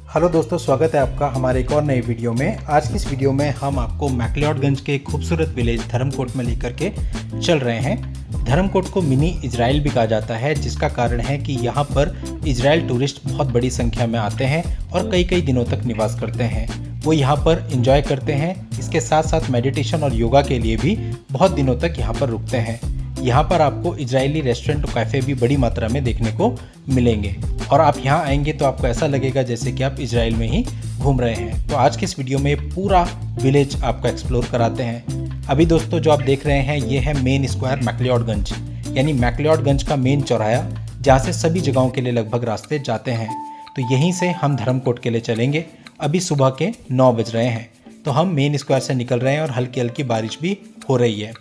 Hello दोस्तों, स्वागत है आपका हमारे एक और नई वीडियो में। आज की इस वीडियो में हम आपको मैक्लियोडगंज के खूबसूरत विलेज धर्मकोट में लेकर के चल रहे हैं। धर्मकोट को मिनी इजराइल भी कहा जाता है, जिसका कारण है कि यहाँ पर इजराइल टूरिस्ट बहुत बड़ी संख्या में आते हैं और कई कई दिनों तक निवास करते हैं। वो यहाँ पर एंजॉय करते हैं। इसके साथ साथ मेडिटेशन और योगा के लिए भी बहुत दिनों तक यहाँ पर रुकते हैं। यहाँ पर आपको इजरायली रेस्टोरेंट और कैफ़े भी बड़ी मात्रा में देखने को मिलेंगे और आप यहाँ आएंगे तो आपको ऐसा लगेगा जैसे कि आप इजराइल में ही घूम रहे हैं। तो आज की इस वीडियो में पूरा विलेज आपको एक्सप्लोर कराते हैं। अभी दोस्तों जो आप देख रहे हैं ये है मेन स्क्वायर मैक्लियोडगंज, यानी मैक्लियोडगंज का मेन चौराहा, जहाँ से सभी जगहों के लिए लगभग रास्ते जाते हैं। तो यहीं से हम धर्मकोट के लिए चलेंगे। अभी सुबह के 9 बज रहे हैं, तो हम मेन स्क्वायर से निकल रहे हैं और हल्की हल्की बारिश भी हो रही है।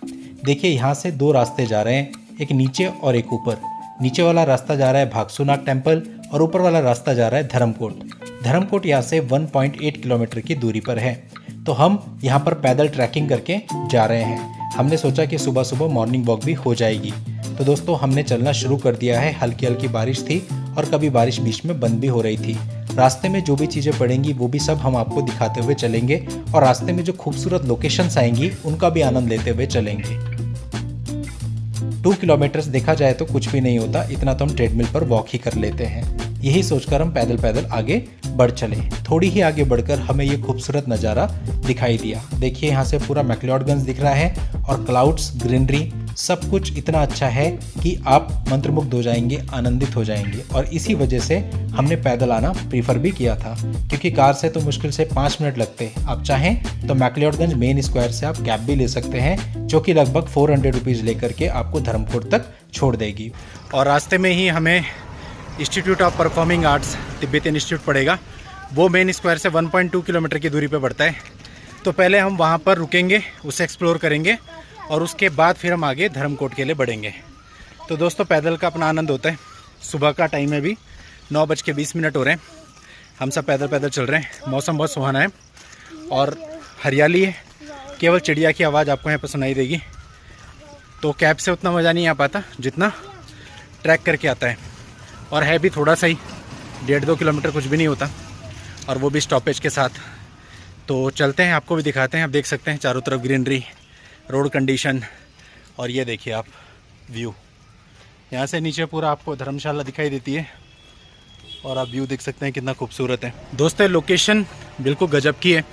देखिए यहाँ से 2 रास्ते जा रहे हैं, एक नीचे और एक ऊपर। नीचे वाला रास्ता जा रहा है भागसूनाग टेम्पल और ऊपर वाला रास्ता जा रहा है धर्मकोट। धर्मकोट यहाँ से 1.8 किलोमीटर की दूरी पर है। तो हम यहाँ पर पैदल ट्रैकिंग करके जा रहे हैं। हमने सोचा कि सुबह सुबह मॉर्निंग वॉक भी हो जाएगी। तो दोस्तों हमने चलना शुरू कर दिया है। हल्की हल्की बारिश थी और कभी बारिश बीच में बंद भी हो रही थी। रास्ते में जो भी चीज़ें पड़ेंगी वो भी सब हम आपको दिखाते हुए चलेंगे और रास्ते में जो खूबसूरत लोकेशंस आएंगी उनका भी आनंद लेते हुए चलेंगे। 2 किलोमीटर्स देखा जाए तो कुछ भी नहीं होता, इतना तो हम ट्रेडमिल पर वॉक ही कर लेते हैं। यही सोचकर हम पैदल पैदल आगे बढ़ चले। थोड़ी ही आगे बढ़कर हमें ये खूबसूरत नज़ारा दिखाई दिया। देखिए यहाँ से पूरा मैक्लियोडगंज दिख रहा है और क्लाउड्स, ग्रीनरी, सब कुछ इतना अच्छा है कि आप मंत्रमुग्ध हो जाएंगे, आनंदित हो जाएंगे। और इसी वजह से हमने पैदल आना प्रीफर भी किया था, क्योंकि कार से तो मुश्किल से 5 मिनट लगते हैं। आप चाहें तो मैक्लियोडगंज मेन स्क्वायर से आप कैब भी ले सकते हैं, जो कि लगभग 400 रुपीज़ लेकर के आपको धर्मकोट तक छोड़ देगी। और रास्ते में ही हमें institute of performing arts Tibetan institute पड़ेगा। वो मेन स्क्वायर से 1.2 किलोमीटर की दूरी पर पड़ता है। तो पहले हम वहाँ पर रुकेंगे, उसे एक्सप्लोर करेंगे और उसके बाद फिर हम आगे धर्मकोट के लिए बढ़ेंगे। तो दोस्तों पैदल का अपना आनंद होता है। सुबह का टाइम है, अभी 9:20 हो रहे हैं। हम सब पैदल पैदल चल रहे हैं। मौसम बहुत सुहाना है और हरियाली है। केवल चिड़िया की आवाज़ आपको यहाँ पर सुनाई देगी। तो कैब से उतना मज़ा नहीं आ पाता जितना ट्रैक करके आता है। और है भी थोड़ा सा ही, 1.5-2 किलोमीटर, कुछ भी नहीं होता, और वो भी स्टॉपेज के साथ। तो चलते हैं, आपको भी दिखाते हैं। आप देख सकते हैं चारों तरफ ग्रीनरी, रोड कंडीशन, और ये देखिए आप व्यू। यहाँ से नीचे पूरा आपको धर्मशाला दिखाई देती है और आप व्यू देख सकते हैं कितना खूबसूरत है। दोस्तों लोकेशन बिल्कुल गजब की है।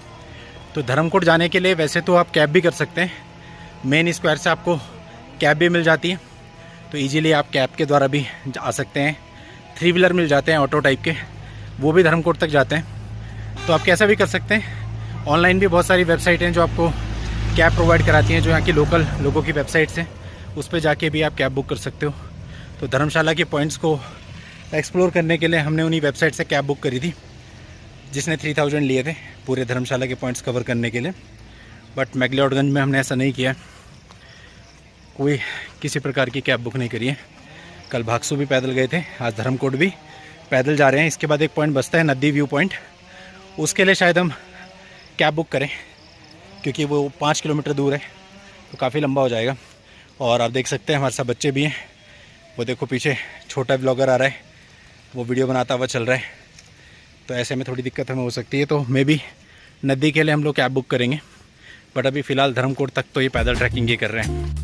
तो धर्मकोट जाने के लिए वैसे तो आप कैब भी कर सकते हैं। मेन स्क्वायर से आपको कैब भी मिल जाती है, तो इजीली आप कैब के द्वारा भी आ सकते हैं। 3 व्हीलर मिल जाते हैं ऑटो टाइप के, वो भी धर्मकोट तक जाते हैं। तो आप कैसा भी कर सकते हैं। ऑनलाइन भी बहुत सारी वेबसाइट हैं जो आपको कैब प्रोवाइड कराती हैं, जो यहाँ की लोकल लोगों की वेबसाइट्स हैं। उस पर जाके भी आप कैब बुक कर सकते हो। तो धर्मशाला के पॉइंट्स को एक्सप्लोर करने के लिए हमने उन्हीं वेबसाइट से कैब बुक करी थी, जिसने 3000 लिए थे पूरे धर्मशाला के पॉइंट्स कवर करने के लिए। बट मैक्लियोडगंज में हमने ऐसा नहीं किया, कोई किसी प्रकार की कैब बुक नहीं करी है। कल भागसू भी पैदल गए थे, आज धर्मकोट भी पैदल जा रहे हैं। इसके बाद एक पॉइंट बचता है नदी व्यू पॉइंट, उसके लिए शायद हम कैब बुक करें, क्योंकि वो 5 किलोमीटर दूर है, तो काफ़ी लंबा हो जाएगा। और आप देख सकते हैं हमारे साथ बच्चे भी हैं। वो देखो पीछे छोटा ब्लॉगर आ रहा है, वो वीडियो बनाता हुआ चल रहा है। तो ऐसे में थोड़ी दिक्कत हमें हो सकती है। तो मे बी नदी के लिए हम लोग कैब बुक करेंगे। बट अभी फ़िलहाल धर्मकोट तक तो ये पैदल ट्रैकिंग ही कर रहे हैं।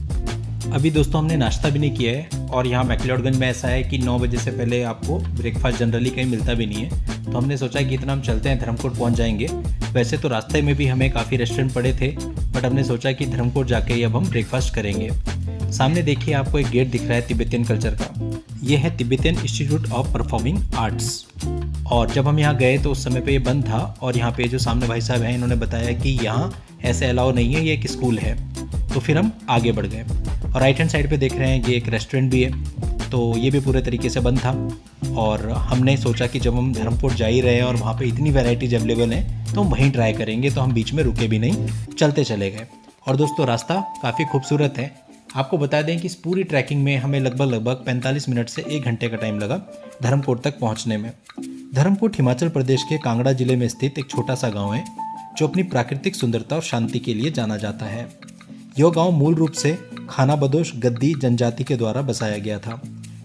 अभी दोस्तों हमने नाश्ता भी नहीं किया है, और यहाँ मैक्लियोडगंज में ऐसा है कि 9 बजे से पहले आपको ब्रेकफास्ट जनरली कहीं मिलता भी नहीं है। तो हमने सोचा कि इतना हम चलते हैं, धर्मकोट पहुँच जाएंगे। वैसे तो रास्ते में भी हमें काफ़ी रेस्टोरेंट पड़े थे, बट हमने सोचा कि धर्मकोट जाके ही अब हम ब्रेकफास्ट करेंगे। सामने देखिए आपको एक गेट दिख रहा है तिब्बतियन कल्चर का। ये है Tibetan institute of performing arts. और जब हम यहाँ गए तो उस समय पे ये बंद था, और यहाँ पे जो सामने भाई साहब हैं इन्होंने बताया कि यहाँ ऐसे अलाउ नहीं है, ये एक स्कूल है। तो फिर हम आगे बढ़ गए। और राइट हैंड साइड पे देख रहे हैं ये एक रेस्टोरेंट भी है, तो ये भी पूरे तरीके से बंद था। और हमने सोचा कि जब हम धर्मकोट जा ही रहे हैं और वहाँ पे इतनी वैरायटीज अवेलेबल हैं तो हम वहीं ट्राई करेंगे। तो हम बीच में रुके भी नहीं, चलते चले गए। और दोस्तों रास्ता काफ़ी खूबसूरत है। आपको बता दें कि इस पूरी ट्रैकिंग में हमें लगभग 45 मिनट से 1 घंटे का टाइम लगा धर्मकोट तक पहुँचने में। धर्मकोट हिमाचल प्रदेश के कांगड़ा जिले में स्थित एक छोटा सा गाँव है, जो अपनी प्राकृतिक सुंदरता और शांति के लिए जाना जाता है। यह गांव मूल रूप से खानाबदोश गद्दी जनजाति के द्वारा बसाया गया था।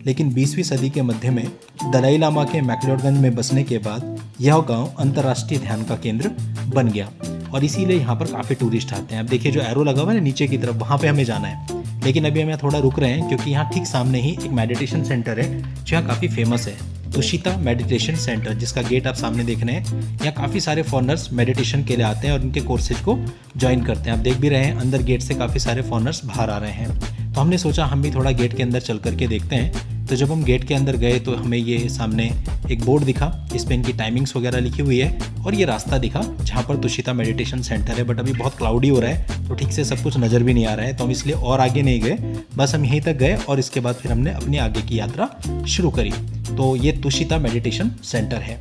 लेकिन 20वीं सदी के मध्य में दलाई लामा के मैक्लोडगंज में बसने के बाद यह गांव अंतर्राष्ट्रीय ध्यान का केंद्र बन गया और इसीलिए यहाँ पर काफ़ी टूरिस्ट आते हैं। अब देखिए जो एरो लगा हुआ है नीचे की तरफ, वहाँ पे हमें जाना है, लेकिन अभी हम यहाँ थोड़ा रुक रहे हैं क्योंकि यहाँ ठीक सामने ही एक मेडिटेशन सेंटर है जो यहाँ काफ़ी फेमस है, तुषिता मेडिटेशन सेंटर, जिसका गेट आप सामने देख रहे हैं। यहाँ काफ़ी सारे फॉरेनर्स मेडिटेशन के लिए आते हैं और उनके कोर्सेज को ज्वाइन करते हैं। आप देख भी रहे हैं अंदर गेट से काफ़ी सारे फॉरेनर्स बाहर आ रहे हैं, तो हमने सोचा हम भी थोड़ा गेट के अंदर चल करके देखते हैं। तो जब हम गेट के अंदर गए तो हमें ये सामने एक बोर्ड दिखा, इस पर इनकी टाइमिंग्स वगैरह लिखी हुई है और ये रास्ता दिखा जहाँ पर तुषिता मेडिटेशन सेंटर है। बट अभी बहुत क्लाउडी हो रहा है तो ठीक से सब कुछ नज़र भी नहीं आ रहा है, तो हम इसलिए और आगे नहीं गए, बस हम यहीं तक गए और इसके बाद फिर हमने अपनी आगे की यात्रा शुरू करी। तो ये तुषिता मेडिटेशन सेंटर है।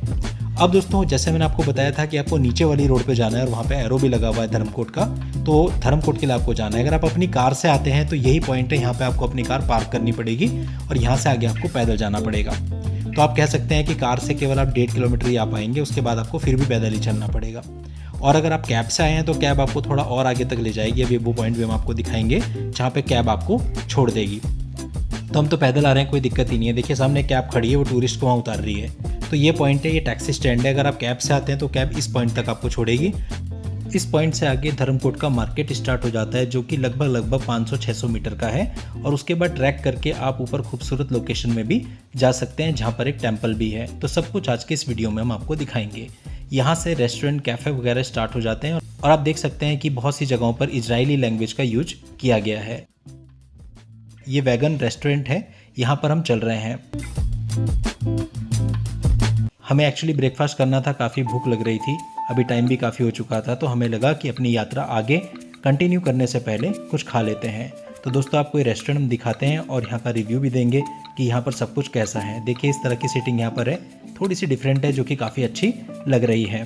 अब दोस्तों जैसे मैंने आपको बताया था कि आपको नीचे वाली रोड पे जाना है और वहाँ पे एरो भी लगा हुआ है धर्मकोट का, तो धर्मकोट के लिए आपको जाना है। अगर आप अपनी कार से आते हैं तो यही पॉइंट है, यहाँ पे आपको अपनी कार पार्क करनी पड़ेगी और यहाँ से आगे आपको पैदल जाना पड़ेगा। तो आप कह सकते हैं कि कार से केवल आप 1.5 किलोमीटर ही आ पाएंगे, उसके बाद आपको फिर भी पैदल ही चलना पड़ेगा। और अगर आप कैब से आए हैं तो कैब आपको थोड़ा और आगे तक ले जाएगी। अभी वो पॉइंट भी हम आपको दिखाएंगे जहाँ पे कैब आपको छोड़ देगी। तो हम तो पैदल आ रहे हैं, कोई दिक्कत ही नहीं है। देखिए सामने कैब खड़ी है, वो टूरिस्ट को वहाँ उतार रही है। तो ये पॉइंट है, ये टैक्सी स्टैंड है। अगर आप कैब से आते हैं तो कैब इस पॉइंट तक आपको छोड़ेगी। इस पॉइंट से आगे धर्मकोट का मार्केट स्टार्ट हो जाता है जो कि लगभग 500-600 मीटर का है और उसके बाद ट्रैक करके आप ऊपर खूबसूरत लोकेशन में भी जा सकते हैं जहाँ पर एक टेम्पल भी है। तो सब कुछ आज के इस वीडियो में हम आपको दिखाएंगे। यहाँ से रेस्टोरेंट, कैफ़े वगैरह स्टार्ट हो जाते हैं और आप देख सकते हैं कि बहुत सी जगहों पर इजरायली लैंग्वेज का यूज किया गया है। ये वैगन रेस्टोरेंट है, यहाँ पर हम चल रहे हैं। हमें एक्चुअली ब्रेकफास्ट करना था, काफ़ी भूख लग रही थी, अभी टाइम भी काफ़ी हो चुका था, तो हमें लगा कि अपनी यात्रा आगे कंटिन्यू करने से पहले कुछ खा लेते हैं। तो दोस्तों आपको ये रेस्टोरेंट हम दिखाते हैं और यहाँ का रिव्यू भी देंगे कि यहाँ पर सब कुछ कैसा है। देखिए इस तरह की सीटिंग यहाँ पर है, थोड़ी सी डिफरेंट है जो कि काफ़ी अच्छी लग रही है।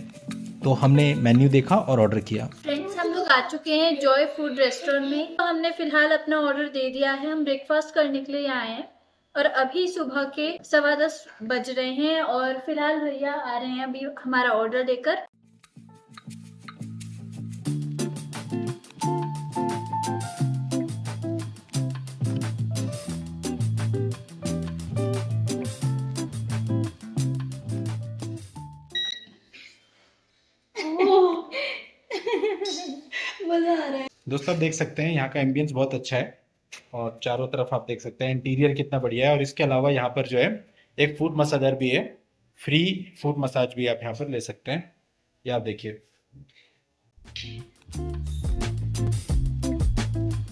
तो हमने मेन्यू देखा और ऑर्डर किया। फ्रेंड्स हम लोग आ चुके हैं जॉय फूड रेस्टोरेंट में। तो हमने फिलहाल अपना ऑर्डर दे दिया है। हम ब्रेकफास्ट करने के लिए आए हैं और अभी सुबह के 10:15 बज रहे हैं और फिलहाल भैया आ रहे हैं अभी हमारा ऑर्डर देकर। मजा आ रहा है। दोस्तों आप देख सकते हैं यहाँ का एम्बियंस बहुत अच्छा है और चारों तरफ आप देख सकते हैं इंटीरियर कितना बढ़िया है। और इसके अलावा यहाँ पर जो है एक फूड मसाजर भी है, फ्री फूड मसाज भी आप यहाँ पर ले सकते हैं। ये आप देखिए।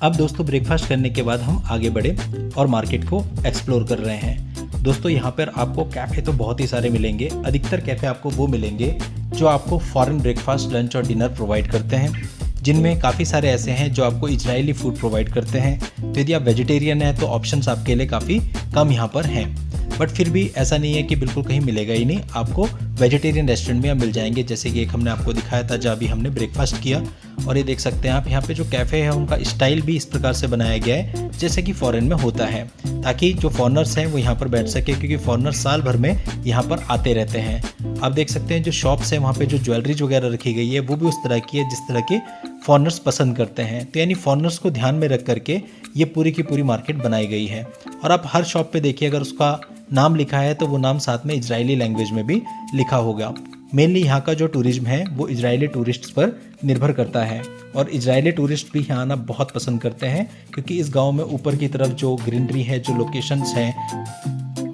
अब दोस्तों ब्रेकफास्ट करने के बाद हम आगे बढ़े और मार्केट को एक्सप्लोर कर रहे हैं। दोस्तों यहाँ पर आपको कैफ़े तो बहुत ही सारे मिलेंगे। अधिकतर कैफ़े आपको वो मिलेंगे जो आपको फॉरेन ब्रेकफास्ट, लंच और डिनर प्रोवाइड करते हैं, जिनमें काफ़ी सारे ऐसे हैं जो आपको इजरायली फूड प्रोवाइड करते हैं। तो यदि आप वेजिटेरियन हैं तो ऑप्शंस आपके लिए काफ़ी कम यहाँ पर हैं, बट फिर भी ऐसा नहीं है कि बिल्कुल कहीं मिलेगा ही नहीं। आपको वेजिटेरियन रेस्टोरेंट भी मिल जाएंगे, जैसे कि एक हमने आपको दिखाया था जहाँ भी हमने ब्रेकफास्ट किया। और ये देख सकते हैं आप यहाँ पे जो कैफ़े है उनका स्टाइल भी इस प्रकार से बनाया गया है जैसे कि फ़ॉरेन में होता है, ताकि जो फॉरेनर्स हैं वो यहाँ पर बैठ सके, क्योंकि फॉरेनर्स साल भर में यहाँ पर आते रहते हैं। आप देख सकते हैं जो शॉप्स हैं वहाँ पे जो ज्वेलरीज वगैरह रखी गई है वो भी उस तरह की है जिस तरह के फॉरेनर्स पसंद करते हैं। तो यानी फॉरेनर्स को ध्यान में रख करके ये पूरी की पूरी मार्केट बनाई गई है। और आप हर शॉप पे देखिए, अगर उसका नाम लिखा है तो वो नाम साथ में इजरायली लैंग्वेज में भी लिखा होगा। मेनली यहाँ का जो टूरिज्म है वो इजरायली टूरिस्ट्स पर निर्भर करता है और इजरायली टूरिस्ट भी यहाँ आना बहुत पसंद करते हैं, क्योंकि इस गांव में ऊपर की तरफ जो ग्रीनरी है, जो लोकेशंस हैं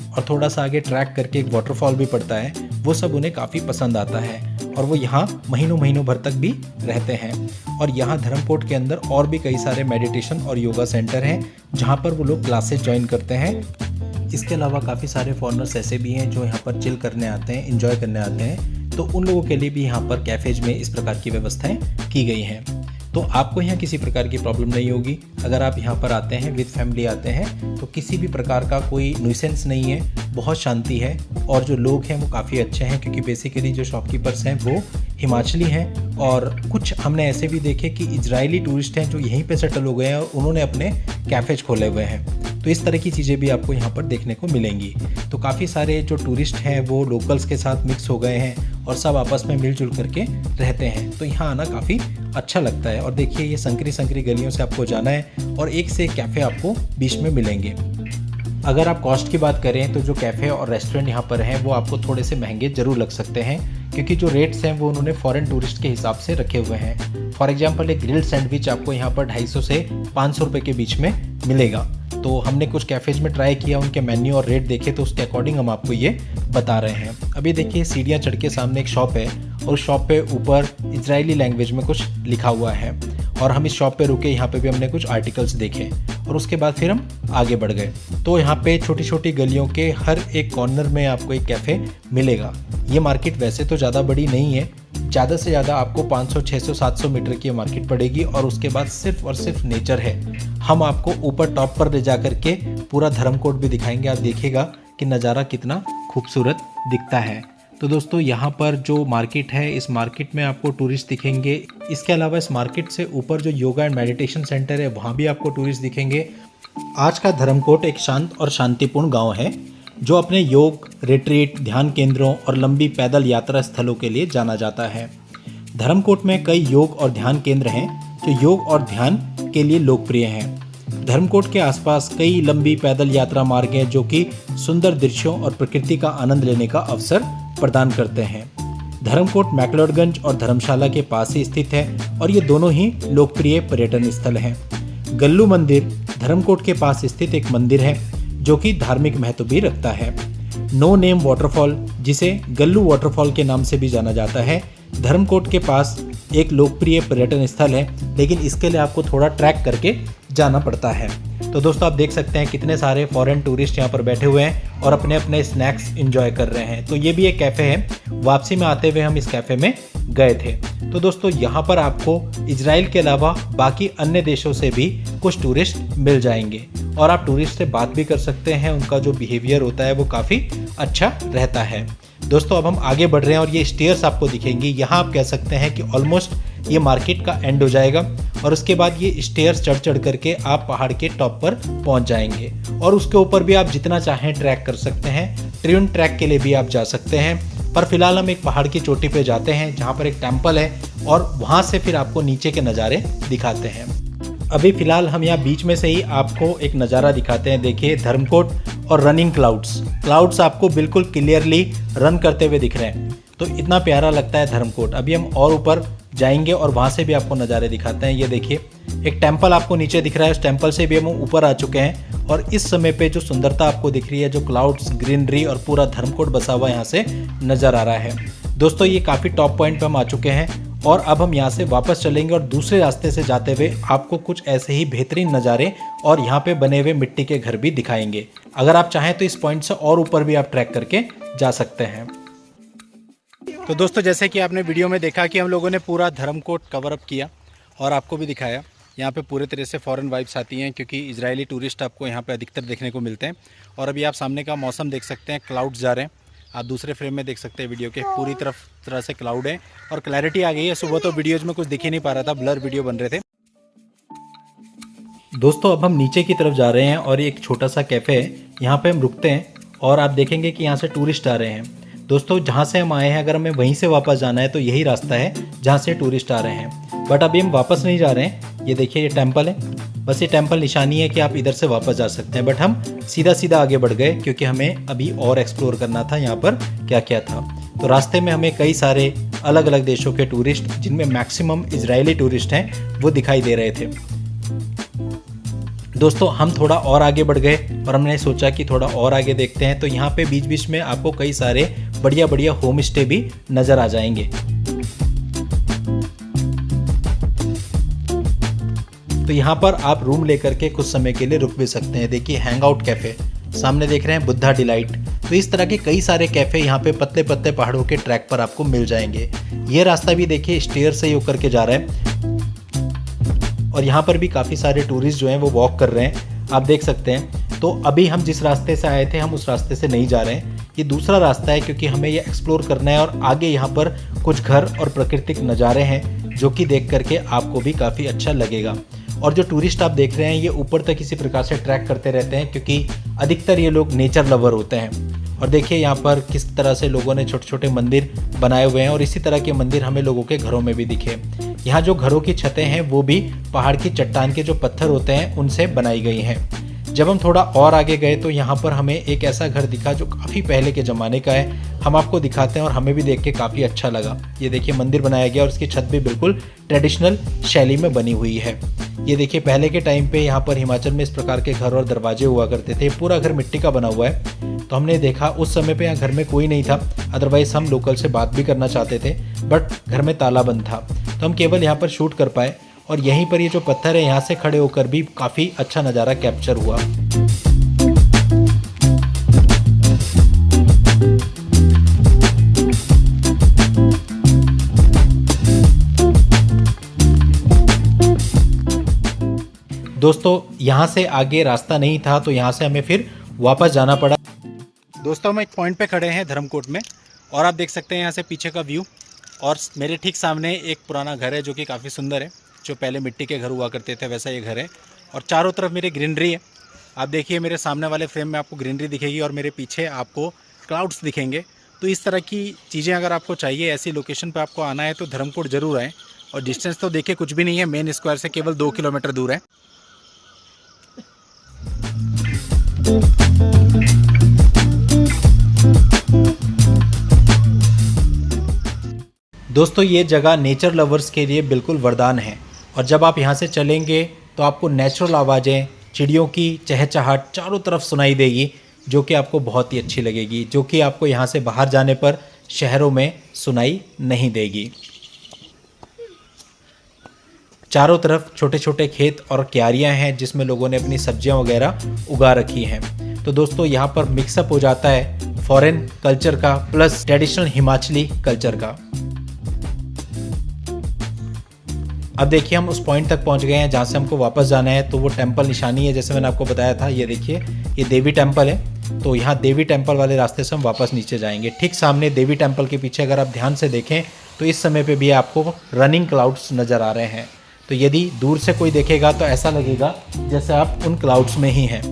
और थोड़ा सा आगे ट्रैक करके एक वाटरफॉल भी पड़ता है, वो सब उन्हें काफ़ी पसंद आता है और वो यहाँ महीनों भर तक भी रहते हैं। और यहाँ धर्मकोट के अंदर और भी कई सारे मेडिटेशन और योगा सेंटर हैं जहाँ पर वो लोग क्लासेस ज्वाइन करते हैं। इसके अलावा काफ़ी सारे फॉरेनर्स ऐसे भी हैं जो यहाँ पर चिल करने आते हैं, एंजॉय करने आते हैं, तो उन लोगों के लिए भी यहाँ पर कैफ़ेज में इस प्रकार की व्यवस्थाएं की गई हैं। तो आपको यहाँ किसी प्रकार की प्रॉब्लम नहीं होगी। अगर आप यहाँ पर आते हैं, विद फैमिली आते हैं, तो किसी भी प्रकार का कोई न्यूसेंस नहीं है, बहुत शांति है और जो लोग हैं वो काफ़ी अच्छे हैं, क्योंकि बेसिकली जो शॉपकीपर्स हैं वो हिमाचली हैं और कुछ हमने ऐसे भी देखे कि इजरायली टूरिस्ट हैं जो यहीं पे सेटल हो गए हैं और उन्होंने अपने कैफ़ेज खोले हुए हैं। तो इस तरह की चीज़ें भी आपको यहाँ पर देखने को मिलेंगी। तो काफ़ी सारे जो टूरिस्ट हैं वो लोकल्स के साथ मिक्स हो गए हैं और सब आपस में मिलजुल करके रहते हैं। तो यहाँ आना काफ़ी अच्छा लगता है। और देखिए ये संकरी संकरी गलियों से आपको जाना है और एक से एक कैफ़े आपको बीच में मिलेंगे। अगर आप कॉस्ट की बात करें तो जो कैफ़े और रेस्टोरेंट यहाँ पर हैं वो आपको थोड़े से महंगे ज़रूर लग सकते हैं, क्योंकि जो रेट्स हैं वो उन्होंने फॉरेन टूरिस्ट के हिसाब से रखे हुए हैं। फॉर एग्जांपल एक ग्रिल्ड सैंडविच आपको यहाँ पर 250 से 500 रुपये के बीच में मिलेगा। तो हमने कुछ कैफ़ेज़ में ट्राई किया, उनके मेन्यू और रेट देखे, तो उसके अकॉर्डिंग हम आपको ये बता रहे हैं। अभी देखिए सीढ़ियाँ चढ़ के सामने एक शॉप है और उस शॉप पे ऊपर इजरायली लैंग्वेज में कुछ लिखा हुआ है और हम इस शॉप पे रुके। यहाँ पे भी हमने कुछ आर्टिकल्स देखे और उसके बाद फिर हम आगे बढ़ गए। तो यहाँ पे छोटी छोटी गलियों के हर एक कॉर्नर में आपको एक कैफ़े मिलेगा। ये मार्केट वैसे तो ज़्यादा बड़ी नहीं है, ज़्यादा से ज़्यादा आपको 500, 600, 700 मीटर की मार्केट पड़ेगी और उसके बाद सिर्फ और सिर्फ नेचर है। हम आपको ऊपर टॉप पर ले जा करके पूरा धर्मकोट भी दिखाएंगे। आप देखिएगा कि नज़ारा कितना खूबसूरत दिखता है। तो दोस्तों यहाँ पर जो मार्केट है, इस मार्केट में आपको टूरिस्ट दिखेंगे। इसके अलावा इस मार्केट से ऊपर जो योगा एंड मेडिटेशन सेंटर है वहाँ भी आपको टूरिस्ट दिखेंगे। आज का धर्मकोट एक शांत और शांतिपूर्ण गांव है जो अपने योग, रिट्रीट, ध्यान केंद्रों और लंबी पैदल यात्रा स्थलों के लिए जाना जाता है। धर्मकोट में कई योग और ध्यान केंद्र हैं जो योग और ध्यान के लिए लोकप्रिय हैं। धर्मकोट के आसपास कई लंबी पैदल यात्रा मार्ग हैं जो कि सुंदर दृश्यों और प्रकृति का आनंद लेने का अवसर प्रदान करते हैं। धर्मकोट मैक्लोडगंज और धर्मशाला के पास ही स्थित है और ये दोनों ही लोकप्रिय पर्यटन स्थल हैं। गल्लू मंदिर धर्मकोट के पास स्थित एक मंदिर है जो कि धार्मिक महत्व भी रखता है। नो नेम वाटरफॉल, जिसे गल्लू वाटरफॉल के नाम से भी जाना जाता है, धर्मकोट के पास एक लोकप्रिय पर्यटन स्थल है, लेकिन इसके लिए आपको थोड़ा ट्रैक करके जाना पड़ता है। तो दोस्तों आप देख सकते हैं कितने सारे फॉरेन टूरिस्ट यहाँ पर बैठे हुए हैं और अपने अपने स्नैक्स एंजॉय कर रहे हैं। तो ये भी एक कैफ़े है। वापसी में आते हुए हम इस कैफ़े में गए थे। तो दोस्तों यहाँ पर आपको इजराइल के अलावा बाकी अन्य देशों से भी कुछ टूरिस्ट मिल जाएंगे और आप टूरिस्ट से बात भी कर सकते हैं। उनका जो बिहेवियर होता है वो काफ़ी अच्छा रहता है। दोस्तों अब हम आगे बढ़ रहे हैं और ये स्टेयर्स आपको दिखेंगी। यहाँ आप कह सकते हैं कि ऑलमोस्ट ये मार्केट का एंड हो जाएगा और उसके बाद ये स्टेयर्स चढ़ करके आप पहाड़ के टॉप पर पहुँच जाएंगे और उसके ऊपर भी आप जितना चाहें ट्रैक कर सकते हैं। ट्रिन ट्रैक के लिए भी आप जा सकते हैं, पर फिलहाल हम एक पहाड़ की चोटी पे जाते हैं जहाँ पर एक टेम्पल है और वहाँ से फिर आपको नीचे के नज़ारे दिखाते हैं। अभी फ़िलहाल हम यहाँ बीच में से ही आपको एक नज़ारा दिखाते हैं। देखिए धर्मकोट और रनिंग क्लाउड्स आपको बिल्कुल क्लियरली रन करते हुए दिख रहे हैं। तो इतना प्यारा लगता है धर्मकोट। अभी हम और ऊपर जाएंगे और वहाँ से भी आपको नज़ारे दिखाते हैं। ये देखिए एक टेम्पल आपको नीचे दिख रहा है, उस टेम्पल से भी हम ऊपर आ चुके हैं और इस समय पे जो सुंदरता आपको दिख रही है, जो क्लाउड्स, ग्रीनरी और पूरा धर्मकोट बसा हुआ यहाँ से नज़र आ रहा है। दोस्तों ये काफ़ी टॉप पॉइंट पे हम आ चुके हैं और अब हम यहाँ से वापस चलेंगे और दूसरे रास्ते से जाते हुए आपको कुछ ऐसे ही बेहतरीन नज़ारे और यहाँ पे बने हुए मिट्टी के घर भी दिखाएंगे। अगर आप चाहें तो इस पॉइंट से और ऊपर भी आप ट्रैक करके जा सकते हैं। तो दोस्तों जैसे कि आपने वीडियो में देखा कि हम लोगों ने पूरा धर्मकोट कवर अप किया और आपको भी दिखाया। यहाँ पे पूरे तरह से फॉरेन वाइब्स आती हैं क्योंकि इजरायली टूरिस्ट आपको यहाँ पे अधिकतर देखने को मिलते हैं। और अभी आप सामने का मौसम देख सकते हैं, क्लाउड्स जा रहे हैं। आप दूसरे फ्रेम में देख सकते हैं वीडियो के, पूरी तरह से क्लाउड है और क्लैरिटी आ गई है। सुबह तो वीडियोज़ में कुछ दिख ही नहीं पा रहा था, ब्लर वीडियो बन रहे थे। दोस्तों अब हम नीचे की तरफ जा रहे हैं और एक छोटा सा कैफ़े है, यहाँ पे हम रुकते हैं और आप देखेंगे कि यहाँ से टूरिस्ट आ रहे हैं। दोस्तों जहाँ से हम आए हैं, अगर हमें वहीं से वापस जाना है तो यही रास्ता है जहाँ से टूरिस्ट आ रहे हैं। बट अभी हम वापस नहीं जा रहे हैं। ये देखिए ये टेम्पल है, बस ये टेम्पल निशानी है कि आप इधर से वापस जा सकते हैं। बट हम सीधा आगे बढ़ गए क्योंकि हमें अभी और एक्सप्लोर करना था यहाँ पर क्या क्या था। तो रास्ते में हमें कई सारे अलग अलग देशों के टूरिस्ट, जिनमें मैक्सिमम इजरायली टूरिस्ट हैं, वो दिखाई दे रहे थे। दोस्तों हम थोड़ा और आगे बढ़ गए और हमने सोचा कि थोड़ा और आगे देखते हैं। तो यहाँ पे बीच बीच में आपको कई सारे बढ़िया होम स्टे भी नज़र आ जाएंगे। तो यहाँ पर आप रूम लेकर के कुछ समय के लिए रुक भी सकते हैं। देखिए हैंग आउट कैफ़े, सामने देख रहे हैं बुद्धा डिलाइट। तो इस तरह के कई सारे कैफ़े यहाँ पे पतले पहाड़ों के ट्रैक पर आपको मिल जाएंगे। ये रास्ता भी देखिए स्टेयर से ही होकर के जा रहा है और यहाँ पर भी काफ़ी सारे टूरिस्ट जो हैं वो वॉक कर रहे हैं, आप देख सकते हैं। तो अभी हम जिस रास्ते से आए थे हम उस रास्ते से नहीं जा रहे हैं, ये दूसरा रास्ता है क्योंकि हमें ये एक्सप्लोर करना है और आगे यहाँ पर कुछ घर और प्राकृतिक नज़ारे हैं जो कि देख करके आपको भी काफ़ी अच्छा लगेगा। और जो टूरिस्ट आप देख रहे हैं ये ऊपर तक इसी प्रकार से ट्रैक करते रहते हैं क्योंकि अधिकतर ये लोग नेचर लवर होते हैं। और देखिए यहाँ पर किस तरह से लोगों ने छोटे छोटे मंदिर बनाए हुए हैं और इसी तरह के मंदिर हमें लोगों के घरों में भी दिखे। यहाँ जो घरों की छतें हैं वो भी पहाड़ की चट्टान के जो पत्थर होते हैं उनसे बनाई गई हैं। जब हम थोड़ा और आगे गए तो यहाँ पर हमें एक ऐसा घर दिखा जो काफ़ी पहले के ज़माने का है। हम आपको दिखाते हैं और हमें भी देख के काफ़ी अच्छा लगा। ये देखिए मंदिर बनाया गया और उसकी छत भी बिल्कुल ट्रेडिशनल शैली में बनी हुई है। ये देखिए पहले के टाइम पे यहाँ पर हिमाचल में इस प्रकार के घर और दरवाजे हुआ करते थे। पूरा घर मिट्टी का बना हुआ है। तो हमने देखा उस समय पे यहाँ घर में कोई नहीं था, अदरवाइज़ हम लोकल से बात भी करना चाहते थे, बट घर में ताला बंद था। तो हम केवल यहाँ पर शूट कर पाए और यहीं पर ये जो पत्थर है यहाँ से खड़े होकर भी काफ़ी अच्छा नज़ारा कैप्चर हुआ। दोस्तों यहाँ से आगे रास्ता नहीं था तो यहाँ से हमें फिर वापस जाना पड़ा। दोस्तों हम एक पॉइंट पे खड़े हैं धर्मकोट में और आप देख सकते हैं यहाँ से पीछे का व्यू और मेरे ठीक सामने एक पुराना घर है जो कि काफ़ी सुंदर है। जो पहले मिट्टी के घर हुआ करते थे वैसा ये घर है और चारों तरफ मेरे ग्रीनरी है। आप देखिए मेरे सामने वाले फ्रेम में आपको ग्रीनरी दिखेगी और मेरे पीछे आपको क्लाउड्स दिखेंगे। तो इस तरह की चीज़ें अगर आपको चाहिए, ऐसी लोकेशन पे आपको आना है तो धर्मकोट ज़रूर आएँ। और डिस्टेंस तो देखिए कुछ भी नहीं है, मेन स्क्वायर से केवल 2 किलोमीटर दूर है। दोस्तों ये जगह नेचर लवर्स के लिए बिल्कुल वरदान है और जब आप यहाँ से चलेंगे तो आपको नेचुरल आवाज़ें, चिड़ियों की चहचहाट चारों तरफ सुनाई देगी जो कि आपको बहुत ही अच्छी लगेगी, जो कि आपको यहाँ से बाहर जाने पर शहरों में सुनाई नहीं देगी। चारों तरफ छोटे छोटे खेत और क्यारियाँ हैं जिसमें लोगों ने अपनी सब्जियाँ वगैरह उगा रखी हैं। तो दोस्तों यहाँ पर मिक्सअप हो जाता है फॉरेन कल्चर का प्लस ट्रेडिशनल हिमाचली कल्चर का। अब देखिए हम उस पॉइंट तक पहुंच गए हैं जहाँ से हमको वापस जाना है। तो वो टेंपल निशानी है जैसे मैंने आपको बताया था। ये देखिए ये देवी टेंपल है। तो यहाँ देवी टेंपल वाले रास्ते से हम वापस नीचे जाएंगे। ठीक सामने देवी टेंपल के पीछे अगर आप ध्यान से देखें तो इस समय पे भी आपको रनिंग क्लाउड्स नज़र आ रहे हैं। तो यदि दूर से कोई देखेगा तो ऐसा लगेगा जैसे आप उन क्लाउड्स में ही हैं।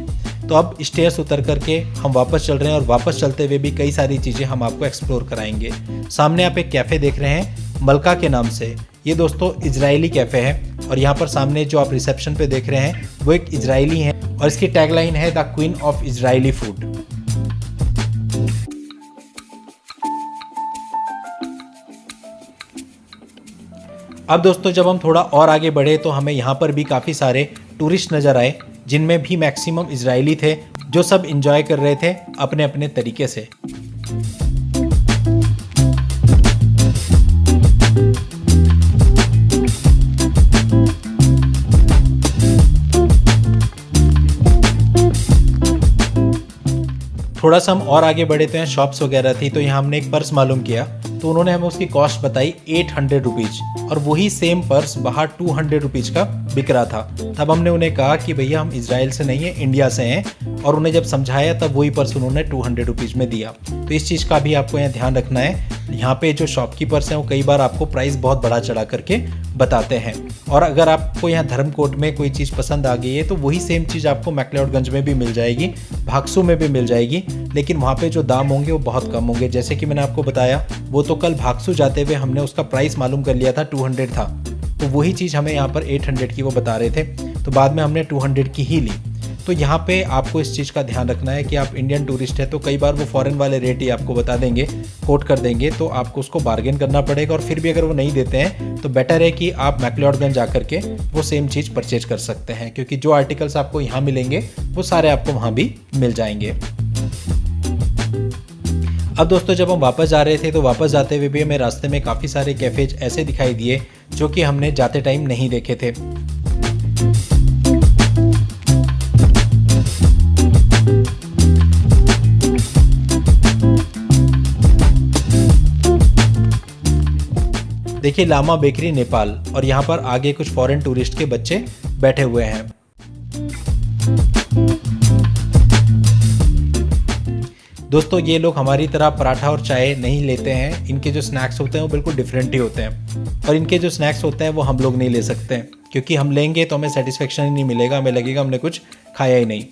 तो अब स्टेयर्स उतर करके हम वापस चल रहे हैं और वापस चलते हुए भी कई सारी चीज़ें हम आपको एक्सप्लोर कराएंगे। सामने आप एक कैफ़े देख रहे हैं मलका के नाम से। ये दोस्तों इजरायली कैफ़े है और यहाँ पर सामने जो आप रिसेप्शन पे देख रहे हैं वो एक इजरायली है और इसकी टैगलाइन है the queen of Israeli food. अब दोस्तों जब हम थोड़ा और आगे बढ़े तो हमें यहाँ पर भी काफ़ी सारे टूरिस्ट नज़र आए जिनमें भी मैक्सिमम इजरायली थे जो सब इंजॉय कर रहे थे अपने अपने तरीके से। थोड़ा सा हम और आगे बढ़े तो यहाँ शॉप्स वगैरह थी। तो यहाँ हमने एक पर्स मालूम किया तो उन्होंने हमें उसकी कॉस्ट बताई 800 रुपीज़ और वही सेम पर्स बाहर 200 रुपीज़ का बिक रहा था। तब हमने उन्हें कहा कि भैया हम इजराइल से नहीं हैं, इंडिया से हैं, और उन्हें जब समझाया तब वही पर्स उन्होंने 200 रुपीज़ में दिया। तो इस चीज़ का भी आपको यहाँ ध्यान रखना है। यहाँ पे जो शॉपकीपर्स हैं वो कई बार आपको प्राइस बहुत बढ़ा चढ़ा करके बताते हैं। और अगर आपको यहाँ धर्मकोट में कोई चीज़ पसंद आ गई है तो वही सेम चीज़ आपको मैक्लियोडगंज में भी मिल जाएगी, भागसू में भी मिल जाएगी, लेकिन वहाँ पे जो दाम होंगे वो बहुत कम होंगे। जैसे कि मैंने आपको बताया वो तो कल भागसू जाते हुए हमने उसका प्राइस मालूम कर लिया था 200 था, तो वही चीज़ हमें यहाँ पर 800 की वो बता रहे थे, तो बाद में हमने 200 की ही ली। तो यहाँ पे आपको इस चीज़ का ध्यान रखना है कि आप इंडियन टूरिस्ट है तो कई बार वो फॉरेन वाले रेट ही आपको बता देंगे, कोट कर देंगे, तो आपको उसको बार्गेन करना पड़ेगा। और फिर भी अगर वो नहीं देते हैं तो बेटर है कि आप मैक्लियोडगंज जा करके वो सेम चीज़ परचेज कर सकते हैं, क्योंकि जो आर्टिकल्स आपको यहाँ मिलेंगे वो सारे आपको वहाँ भी मिल जाएंगे। अब दोस्तों जब हम वापस जा रहे थे तो वापस जाते हुए भी हमें रास्ते में काफ़ी सारे कैफ़ेज ऐसे दिखाई दिए जो कि हमने जाते टाइम नहीं देखे थे। देखिए लामा बेकरी नेपाल, और यहाँ पर आगे कुछ फॉरेन टूरिस्ट के बच्चे बैठे हुए हैं। दोस्तों ये लोग हमारी तरह पराठा और चाय नहीं लेते हैं, इनके जो स्नैक्स होते हैं वो बिल्कुल डिफरेंट ही होते हैं, और इनके जो स्नैक्स होते हैं वो हम लोग नहीं ले सकते हैं, क्योंकि हम लेंगे तो हमें सेटिस्फेक्शन ही नहीं मिलेगा, हमें लगेगा हमने कुछ खाया ही नहीं।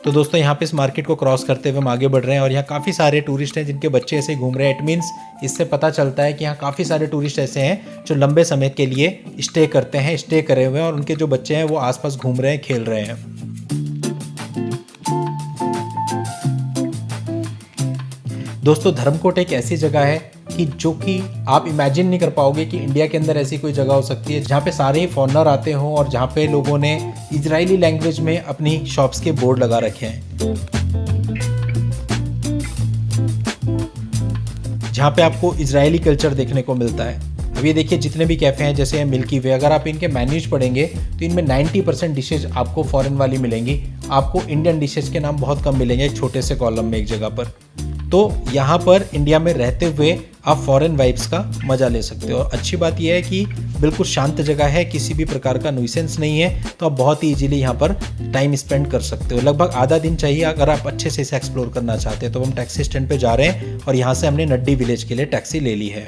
तो दोस्तों यहाँ पे इस मार्केट को क्रॉस करते हुए हम आगे बढ़ रहे हैं और यहाँ काफ़ी सारे टूरिस्ट हैं जिनके बच्चे ऐसे घूम रहे हैं। इट मीन्स इससे पता चलता है कि यहाँ काफ़ी सारे टूरिस्ट ऐसे हैं जो लंबे समय के लिए स्टे करते हैं, स्टे करे हुए हैं और उनके जो बच्चे हैं वो आसपास घूम रहे हैं, खेल रहे हैं। दोस्तों धर्मकोट एक ऐसी जगह है कि जो कि आप इमेजिन नहीं कर पाओगे कि इंडिया के अंदर ऐसी कोई जगह हो सकती है जहाँ पे सारे ही फॉरेनर आते हों और जहाँ पे लोगों ने इजरायली लैंग्वेज में अपनी शॉप्स के बोर्ड लगा रखे हैं, जहाँ पे आपको इजरायली कल्चर देखने को मिलता है। अब ये देखिए जितने भी कैफ़े हैं जैसे मिल्की वे, अगर आप इनके मेन्यूज पढ़ेंगे तो इनमें 90% डिशेज आपको फॉरेन वाली मिलेंगी। आपको इंडियन डिशेज के नाम बहुत कम मिलेंगे एक छोटे से कॉलम में एक जगह पर। तो यहाँ पर इंडिया में रहते हुए आप फॉरेन वाइब्स का मज़ा ले सकते हो। और अच्छी बात यह है कि बिल्कुल शांत जगह है, किसी भी प्रकार का न्यूसेंस नहीं है, तो आप बहुत ही इजीली यहाँ पर टाइम स्पेंड कर सकते हो। लगभग आधा दिन चाहिए अगर आप अच्छे से इसे एक्सप्लोर करना चाहते हैं। तो हम टैक्सी स्टैंड पे जा रहे हैं और यहाँ से हमने नड्डी विलेज के लिए टैक्सी ले ली है।